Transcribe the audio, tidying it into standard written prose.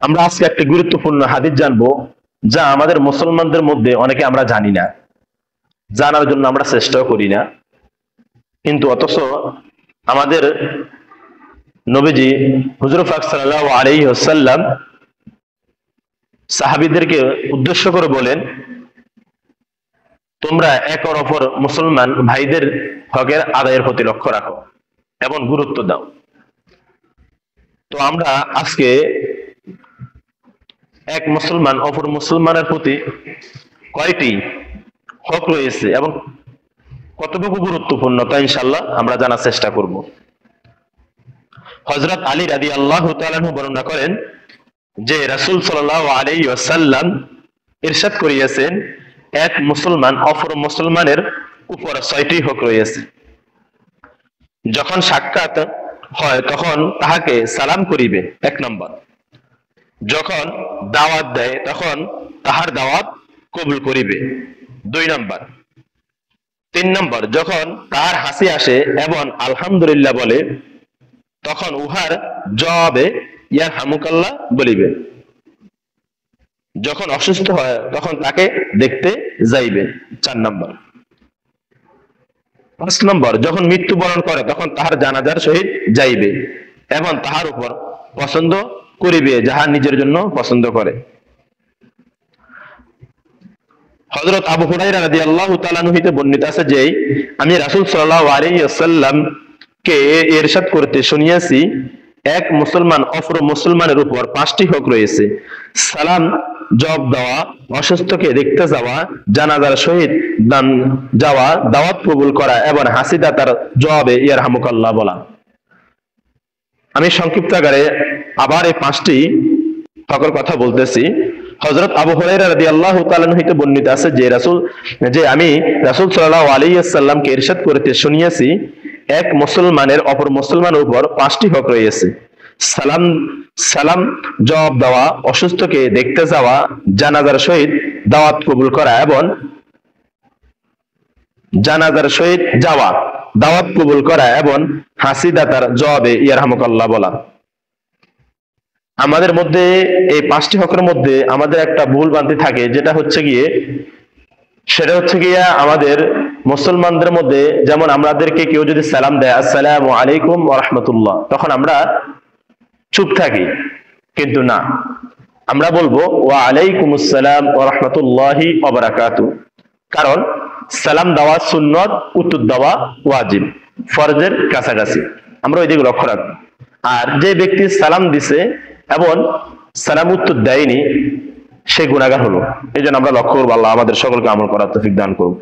আমরা আজকে একটি গুরুত্বপূর্ণ হাদিস জানবো, যা আমাদের মুসলমানদের মধ্যে অনেকে আমরা জানি না, জানার জন্য আমরা চেষ্টাও করি না। কিন্তু অথচ আমাদের নবীজি হুজুর পাক সাল্লাল্লাহু আলাইহি ওয়াসাল্লাম সাহাবীদেরকে উদ্দেশ্য করে বলেন, তোমরা একে অপর মুসলমান ভাইদের হকের আদায়ের প্রতি লক্ষ্য রাখো এবং গুরুত্ব দাও। তো আমরা আজকে এক মুসলমান অপর মুসলমানের প্রতি কয়টি হক রয়েছে এবং কতটুকু গুরুত্বপূর্ণ তা ইনশাআল্লাহ আমরা জানার চেষ্টা করব। হযরত আলী রাদিয়াল্লাহু তাআলা আনহু বর্ণনা করেন যে রাসূল সাল্লাল্লাহু আলাইহি ওয়াসাল্লাম ইরশাদ করিয়াছেন, এক মুসলমান অপর মুসলমানের উপর 6টি হক রয়েছে। যখন সাক্ষাৎ হয় তখন তাহাকে সালাম করিবে, 1 নম্বর। যখন দাওয়াত দেয় তখন তাহার দাওয়াত কবুল করিবে, 2 নম্বর। 3 নম্বর, যখন তাহার হাসি আসে এবং আলহামদুলিল্লাহ বলে তখন উহার জবাবে ইয়ারহামুকাল্লাহ বলিবে। যখন অসুস্থ হয় তখন তাকে দেখতে যাইবে, 4 নম্বর। 5 নম্বর, যখন মৃত্যুবরণ করে তখন তাহার জানাজার সহিত যাইবে এবং তাহার উপর পছন্দ করিবে যাহা নিজের জন্য পছন্দ করে। হযরত আবু হুরায়রা রাদিয়াল্লাহু তাআলা আনহু হতে বর্ণিত আছে যে আমি রাসূল সাল্লাল্লাহু আলাইহি ওয়াসাল্লাম কে ইরশাদ করতে শুনিয়াছি, এক মুসলমান অপর মুসলমানের উপর 5টি হক রয়েছে। সালাম জবাব দেওয়া, অসুস্থকে দেখতে যাওয়া, জানাজার সহিত যাওয়া, দাওয়াত কবুল করা এবং হাসিদা তার জবাবে ইয়ারহামুকাল্লাহ বলা। আমি সংক্ষিপ্ত আকারে আবার এই 5টি হকের কথা বলতেছি। হযরত আবু হুরায়রা রাদিয়াল্লাহু তাআলা আনহু হতে বর্ণিত আছে যে আমি রাসূল সাল্লাল্লাহু আলাইহি ওয়াসাল্লামকে ইরশাদ করতে শুনিয়াছি, এক মুসলমানের অপর মুসলমানের উপর 5টি হক রয়েছে। সালাম জবাব দেওয়া, অসুস্থকে দেখতে যাওয়া, জানাজার সহিত দাওয়াত কবুল করা এবং হাসি দাতার জবাবে ইয়ারহামুকাল্লাহ বলা। আমাদের মধ্যে এই 5টি হকের মধ্যে আমাদের একটা ভুল ভ্রান্তি থাকে, সেটা হচ্ছে গিয়া আমাদের মুসলমানদের মধ্যে, যেমন আমাদেরকে কেউ যদি সালাম দেয় আসসালামু আলাইকুম ওয়া রাহমাতুল্লাহ, তখন আমরা চুপ থাকি, কিন্তু না, আমরা বলবো ওয়া আলাইকুমুস সালাম ওয়া রাহমাতুল্লাহি ওয়া বারাকাতুহু। কারণ সালাম দেওয়া সুন্নত, উত্তর দেওয়া ওয়াজিব, ফরজের কাছাকাছি, আমরা ওই দিকে লক্ষ্য রাখবো। আর যে ব্যক্তি সালাম দিছে এবং সালাম উত্তর দেয়নি, সে গুনাহগার হলো। এই জন্য আমরা লক্ষ্য করবো। আল্লাহ আমাদের সকলকে আমল করার তৌফিক দান করুন।